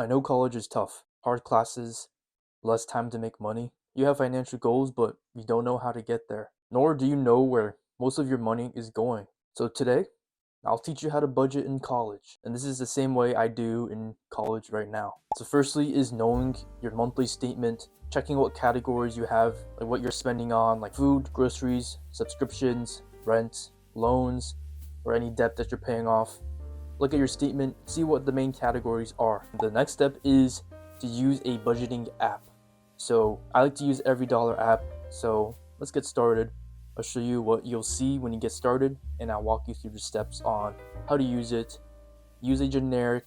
I know college is tough. Hard classes, less time to make money. You have financial goals, but you don't know how to get there. Nor do you know where most of your money is going. So today, I'll teach you how to budget in college. And this is the same way I do in college right now. So firstly is knowing your monthly statement, checking what categories you have, like what you're spending on, like food, groceries, subscriptions, rent, loans, or any debt that you're paying off. Look at your statement, see what the main categories are. The next step is to use a budgeting app. So I like to use EveryDollar app. So let's get started. I'll show you what you'll see when you get started, and I'll walk you through the steps on how to use it. Use a generic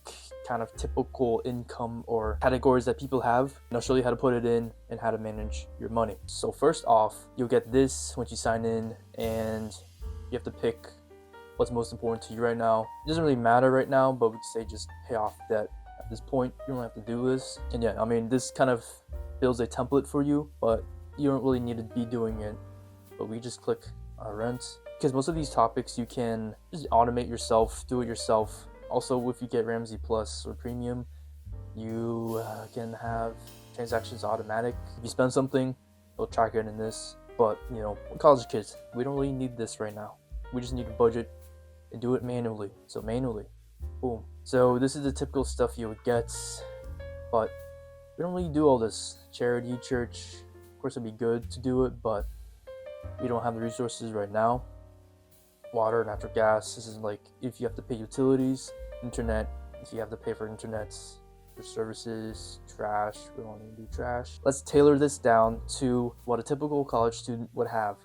kind of typical income or categories that people have, and I'll show you how to put it in and how to manage your money. So first off, you'll get this once you sign in, and you have to pick what's most important to you right now. It doesn't really matter right now, but we could say just pay off debt at this point. You don't have to do this. And yeah, I mean, this kind of builds a template for you, but you don't really need to be doing it. But we just click rent, because most of these topics you can just automate yourself, do it yourself. Also, if you get Ramsey Plus or Premium, you can have transactions automatic. If you spend something, it'll track it in this. But you know, we're college kids, we don't really need this right now. We just need to budget and do it manually. So manually, boom. So this is the typical stuff you would get, but we don't really do all this. Charity, church, of course it'd be good to do it, but we don't have the resources right now. Water, natural gas, this is like if you have to pay utilities, internet, if you have to pay for internet, for services, trash, we don't need to do trash. Let's tailor this down to what a typical college student would have.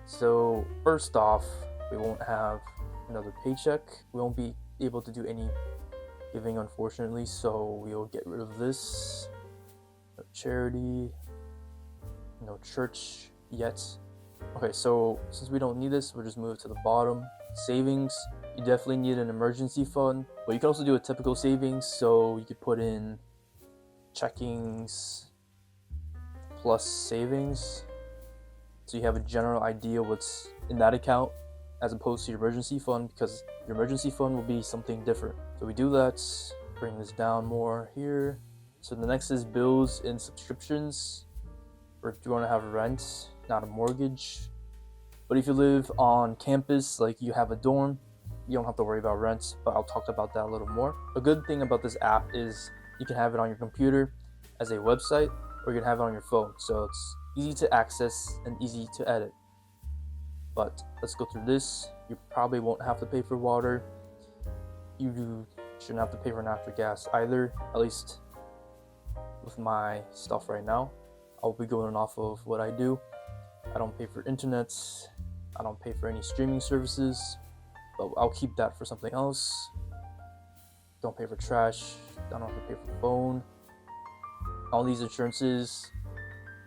So first off, we won't have another paycheck. We won't be able to do any giving, unfortunately, so we'll get rid of this. No charity, no church yet. Okay, so since we don't need this, we'll just move to the bottom. Savings, you definitely need an emergency fund, but you can also do a typical savings, so you could put in checkings plus savings, so you have a general idea what's in that account, as opposed to your emergency fund, because your emergency fund will be something different. So we do that, bring this down more here. So the next is bills and subscriptions, or if you want to have rent, not a mortgage. But if you live on campus, like you have a dorm, you don't have to worry about rent, but I'll talk about that a little more. A good thing about this app is you can have it on your computer as a website, or you can have it on your phone, so it's easy to access and easy to edit. But let's go through this. You probably won't have to pay for water. You shouldn't have to pay for natural gas either, at least with my stuff right now. I'll be going off of what I do. I don't pay for internet. I don't pay for any streaming services, but I'll keep that for something else. Don't pay for trash. I don't have to pay for phone. All these insurances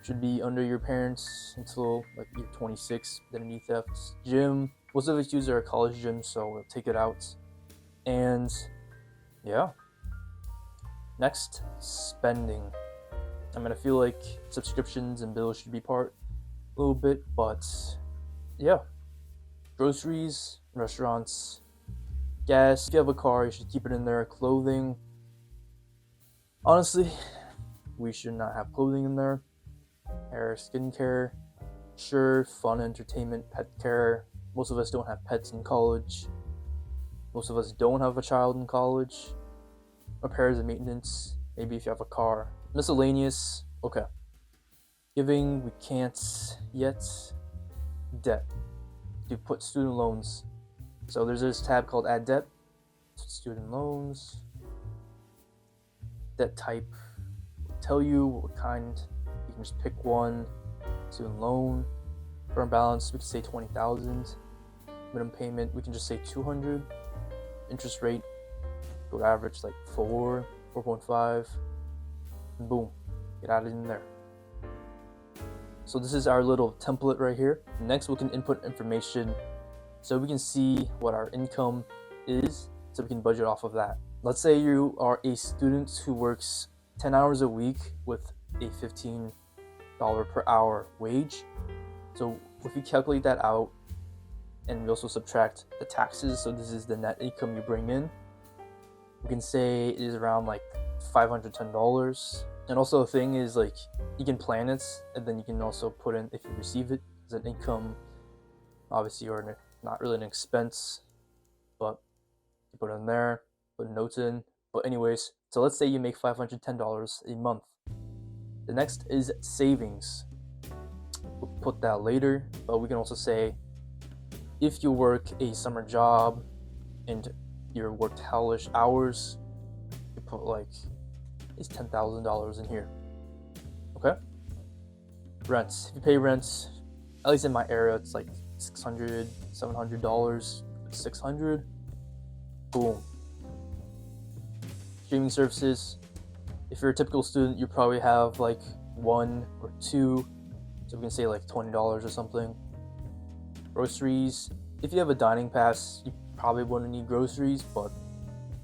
should be under your parents until like you're 26, then any thefts. Gym, most of us use our college gym, so we'll take it out. And yeah. Next, spending. I mean, I feel like subscriptions and bills should be part a little bit, but yeah. Groceries, restaurants, gas. If you have a car, you should keep it in there. Clothing. Honestly, we should not have clothing in there. Hair, skincare, sure, fun, entertainment, pet care. Most of us don't have pets in college. Most of us don't have a child in college. Repairs and maintenance, maybe if you have a car. Miscellaneous, okay. Giving, we can't yet. Debt, you put student loans. So there's this tab called add debt, student loans. Debt type will tell you what kind. You can just pick one. Student loan, current balance, we can say 20,000. Minimum payment, we can just say 200. Interest rate, go to average like 4.5, and boom, get added in there. So this is our little template right here. Next, we can input information so we can see what our income is, so we can budget off of that. Let's say you are a student who works 10 hours a week with a $15 per hour wage. So if you calculate that out, and we also subtract the taxes, so this is the net income you bring in, we can say it is around like $510. And also the thing is, like, you can plan it, and then you can also put in, if you receive it as an income, obviously, or not really an expense, but you put it in there, put notes in. But anyways, so let's say you make $510 a month. The next is savings. We'll put that later, but we can also say if you work a summer job and you worked hellish hours, you put like it's $10,000 in here. Okay. Rents. If you pay rents, at least in my area, it's like $600, $700, $600. Boom. Streaming services. If you're a typical student, you probably have like one or two, so we can say like $20 or something. Groceries. If you have a dining pass, you probably wouldn't need groceries, but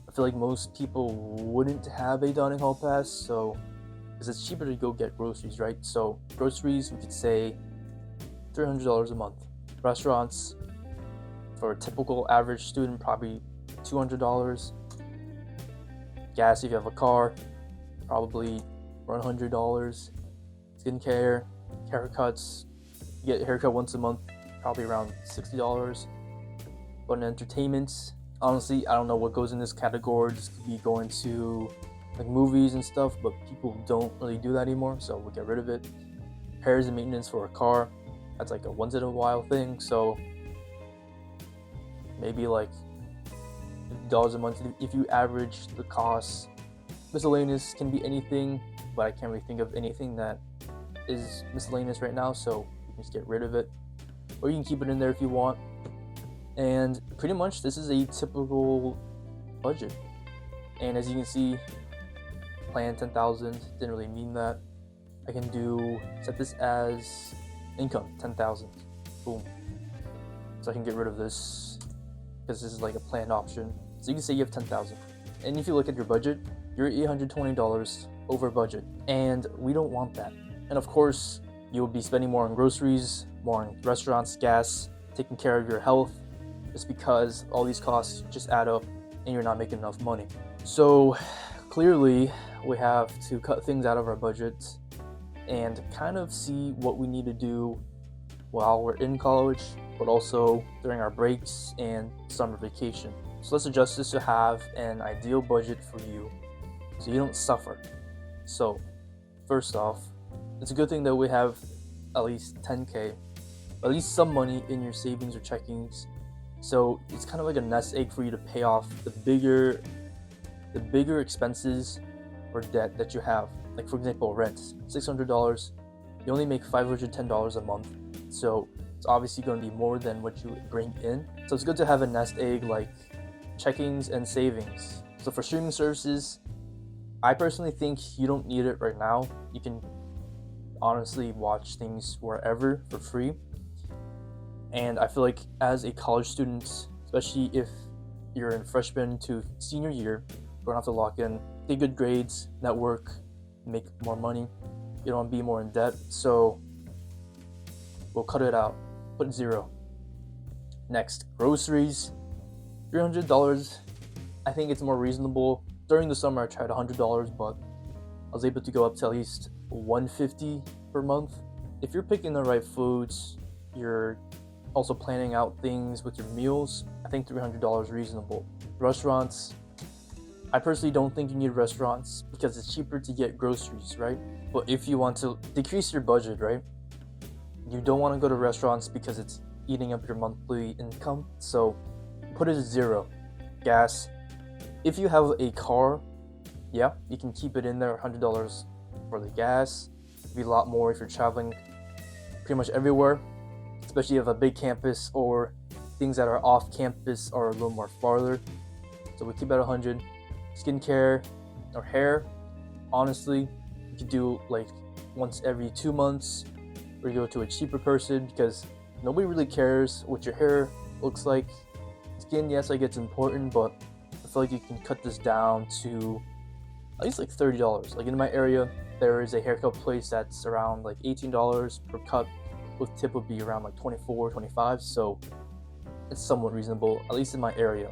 I feel like most people wouldn't have a dining hall pass, so because it's cheaper to go get groceries, right? So groceries, we could say $300 a month. Restaurants, for a typical average student, probably $200. Gas, if you have a car, probably $100. Skincare, haircuts, you get a haircut once a month, probably around $60. But in entertainment, honestly, I don't know what goes in this category. This could be going to like movies and stuff, but people don't really do that anymore, so we'll get rid of it. Repairs and maintenance for a car, that's like a once in a while thing, so maybe like $50 a month if you average the costs. Miscellaneous can be anything, but I can't really think of anything that is miscellaneous right now, so you can just get rid of it, or you can keep it in there if you want. And pretty much this is a typical budget. And as you can see, plan 10,000 didn't really mean that. I can set this as income 10,000. Boom. So I can get rid of this because this is like a planned option. So you can say you have 10,000. And if you look at your budget, you're $820 over budget, and we don't want that. And of course, you'll be spending more on groceries, more on restaurants, gas, taking care of your health, just because all these costs just add up and you're not making enough money. So clearly we have to cut things out of our budget and kind of see what we need to do while we're in college, but also during our breaks and summer vacation. So let's adjust this to have an ideal budget for you so you don't suffer. So first off, it's a good thing that we have at least 10K, at least some money in your savings or checkings. So it's kind of like a nest egg for you to pay off the bigger expenses or debt that you have. Like for example, rent, $600. You only make $510 a month, so it's obviously going to be more than what you bring in. So it's good to have a nest egg like checkings and savings. So for streaming services, I personally think you don't need it right now. You can honestly watch things wherever for free. And I feel like as a college student, especially if you're in freshman to senior year, you don't have to lock in, get good grades, network, make more money. You don't want to be more in debt. So we'll cut it out, put it 0. Next, groceries, $300. I think it's more reasonable. During the summer, I tried $100, but I was able to go up to at least $150 per month. If you're picking the right foods, you're also planning out things with your meals, I think $300 is reasonable. Restaurants, I personally don't think you need restaurants because it's cheaper to get groceries, right? But if you want to decrease your budget, right, you don't want to go to restaurants because it's eating up your monthly income, so put it at 0. Gas, if you have a car, yeah, you can keep it in there, $100 for the gas. It'd be a lot more if you're traveling pretty much everywhere, especially if you have a big campus or things that are off campus are a little more farther. So we keep it at 100. Skincare or hair, honestly, you could do like once every 2 months, or you go to a cheaper person because nobody really cares what your hair looks like. Skin, yes, like it's important, but I feel like you can cut this down to at least like $30. Like in my area, there is a haircut place that's around like $18 per cut, with tip would be around like $24, $25, so it's somewhat reasonable, at least in my area.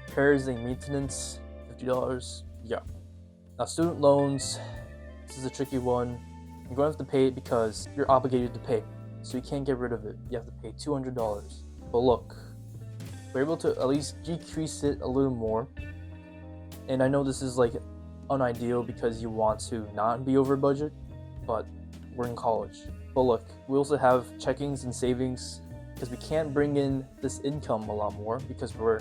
Repairs and maintenance, $250. Yeah. Now, student loans, this is a tricky one. You're going to have to pay it because you're obligated to pay. So you can't get rid of it. You have to pay $200. But look, we're able to at least decrease it a little more. And I know this is like unideal because you want to not be over budget, but we're in college. But look, we also have checkings and savings because we can't bring in this income a lot more because we're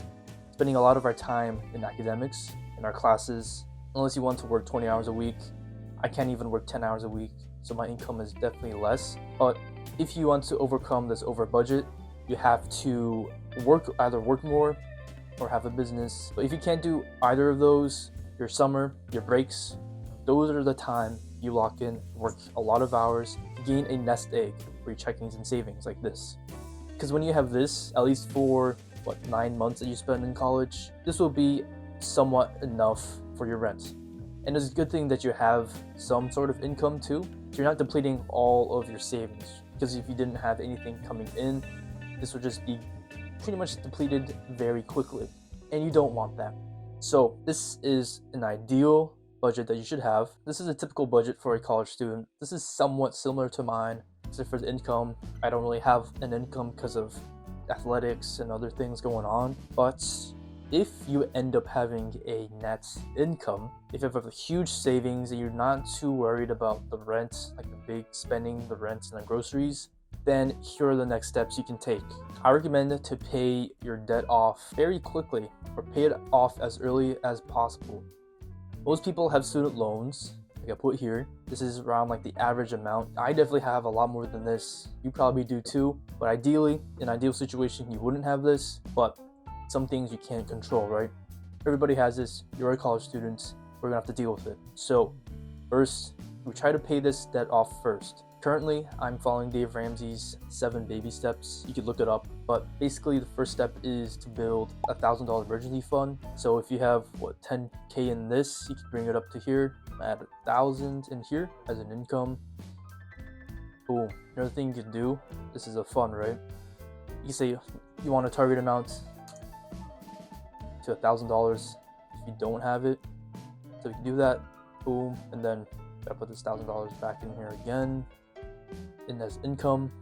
spending a lot of our time in academics, in our classes. Unless you want to work 20 hours a week, I can't even work 10 hours a week, so my income is definitely less. But if you want to overcome this over budget, you have to either work more or have a business. But if you can't do either of those, your summer, your breaks, those are the time you lock in, work a lot of hours, gain a nest egg for your checkings and savings like this. Because when you have this, at least for 9 months that you spend in college, this will be somewhat enough for your rent. And it's a good thing that you have some sort of income too, so you're not depleting all of your savings. Because if you didn't have anything coming in, this would just be pretty much depleted very quickly, and you don't want that. So this is an ideal budget that you should have. This is a typical budget for a college student. This is somewhat similar to mine, except for the income. I don't really have an income because of athletics and other things going on, but if you end up having a net income, if you have a huge savings and you're not too worried about the rent, like the big spending, the rent and the groceries, then here are the next steps you can take. I recommend to pay your debt off very quickly, or pay it off as early as possible. Most people have student loans, like I put here. This is around like the average amount. I definitely have a lot more than this. You probably do too, but ideally, in an ideal situation, you wouldn't have this, but some things you can't control, right? Everybody has this. You're a college student. We're gonna have to deal with it. So first, we try to pay this debt off first. Currently, I'm following Dave Ramsey's 7 baby steps. You could look it up, but basically the first step is to build a $1,000 emergency fund. So if you have 10K in this, you can bring it up to here, add 1,000 in here as an income. Boom. Another thing you could do, this is a fund, right? You can say you want a target amount to $1,000 if you don't have it. So you can do that, boom, and then gotta put this $1,000 back in here again. And as income,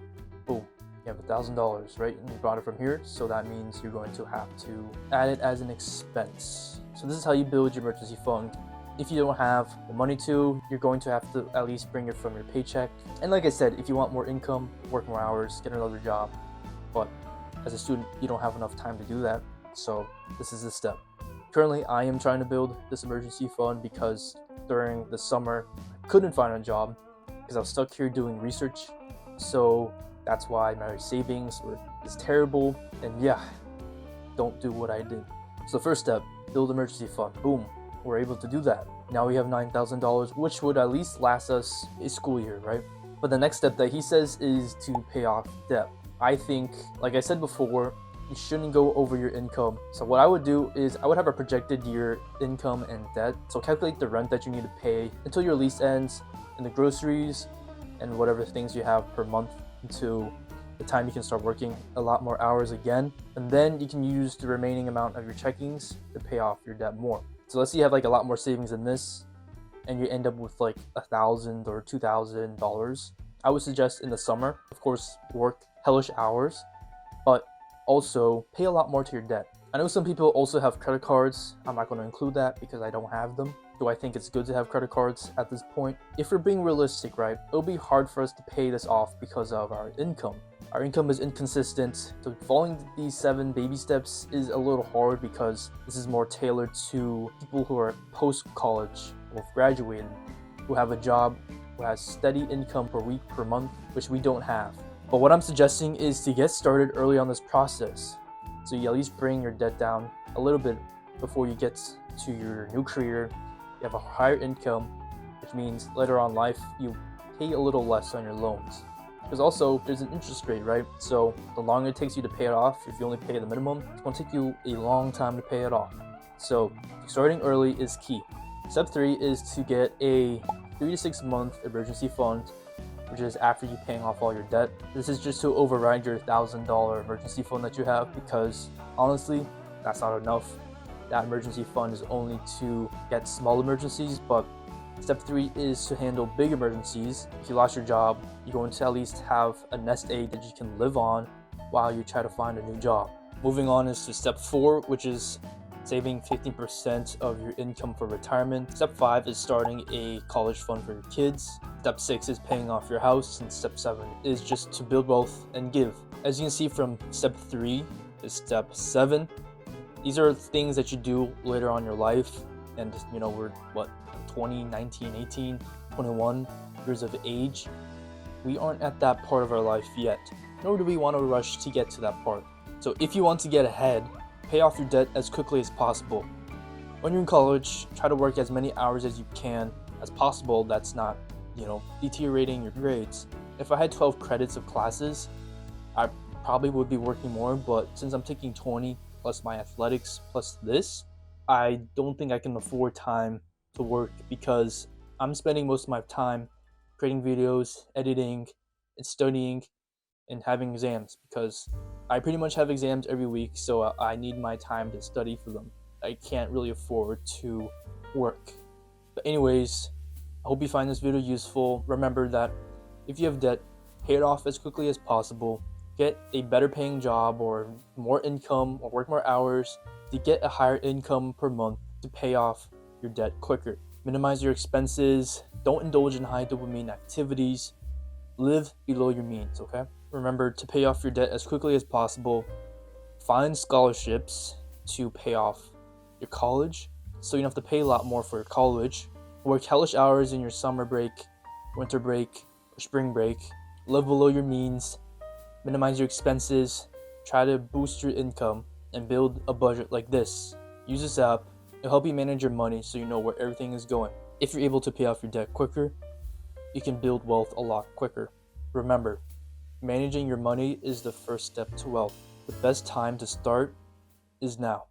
boom, you have $1,000, right? And you brought it from here, so that means you're going to have to add it as an expense. So this is how you build your emergency fund. If you don't have the money to, you're going to have to at least bring it from your paycheck. And like I said, if you want more income, work more hours, get another job. But as a student, you don't have enough time to do that. So this is the step. Currently, I am trying to build this emergency fund because during the summer, I couldn't find a job because I was stuck here doing research. So that's why my savings is terrible. And yeah, don't do what I did. So first step, build emergency fund. Boom, we're able to do that. Now we have $9,000, which would at least last us a school year, right? But the next step that he says is to pay off debt. I think, like I said before, you shouldn't go over your income. So what I would do is I would have a projected year income and debt. So calculate the rent that you need to pay until your lease ends, and the groceries and whatever things you have per month until the time you can start working a lot more hours again. And then you can use the remaining amount of your checkings to pay off your debt more. So let's say you have like a lot more savings than this and you end up with like $1,000 or $2,000. I would suggest in the summer, of course, work hellish hours, but also pay a lot more to your debt. I know some people also have credit cards. I'm not going to include that because I don't have them. Do I think it's good to have credit cards at this point? If we're being realistic, right, it'll be hard for us to pay this off because of our income. Our income is inconsistent, so following these 7 baby steps is a little hard because this is more tailored to people who are post-college or have graduated, who have a job, who has steady income per week, per month, which we don't have. But what I'm suggesting is to get started early on this process. So you at least bring your debt down a little bit before you get to your new career. You have a higher income, which means later on in life, you pay a little less on your loans. Because also, there's an interest rate, right? So the longer it takes you to pay it off, if you only pay the minimum, it's going to take you a long time to pay it off. So starting early is key. Step 3 is to get a 3 to 6 month emergency fund, which is after you paying off all your debt. This is just to override your $1,000 emergency fund that you have because honestly, that's not enough. that emergency fund is only to get small emergencies, but step 3 is to handle big emergencies. If you lost your job, you're going to at least have a nest egg that you can live on while you try to find a new job. Moving on is to step 4, which is saving 15% of your income for retirement. Step 5 is starting a college fund for your kids. Step 6 is paying off your house, and step 7 is just to build wealth and give. As you can see from step 3 to step 7, these are things that you do later on in your life, and we're 20, 19, 18, 21 years of age. We aren't at that part of our life yet, nor do we want to rush to get to that part. So if you want to get ahead, pay off your debt as quickly as possible. When you're in college, try to work as many hours as you can as possible that's not, deteriorating your grades. If I had 12 credits of classes, I probably would be working more, but since I'm taking 20 plus my athletics plus this, I don't think I can afford time to work because I'm spending most of my time creating videos, editing, and studying, and having exams because I pretty much have exams every week, so I need my time to study for them. I can't really afford to work. But anyways, I hope you find this video useful. Remember that if you have debt, pay it off as quickly as possible. Get a better paying job or more income or work more hours to get a higher income per month to pay off your debt quicker. Minimize your expenses. Don't indulge in high dopamine activities. Live below your means, okay? Remember to pay off your debt as quickly as possible. Find scholarships to pay off your college so you don't have to pay a lot more for your college. Work hellish hours in your summer break, winter break, or spring break. Live below your means. Minimize your expenses. Try to boost your income and build a budget like this. Use this app. It'll help you manage your money so you know where everything is going. If you're able to pay off your debt quicker, you can build wealth a lot quicker. Remember, managing your money is the first step to wealth. The best time to start is now.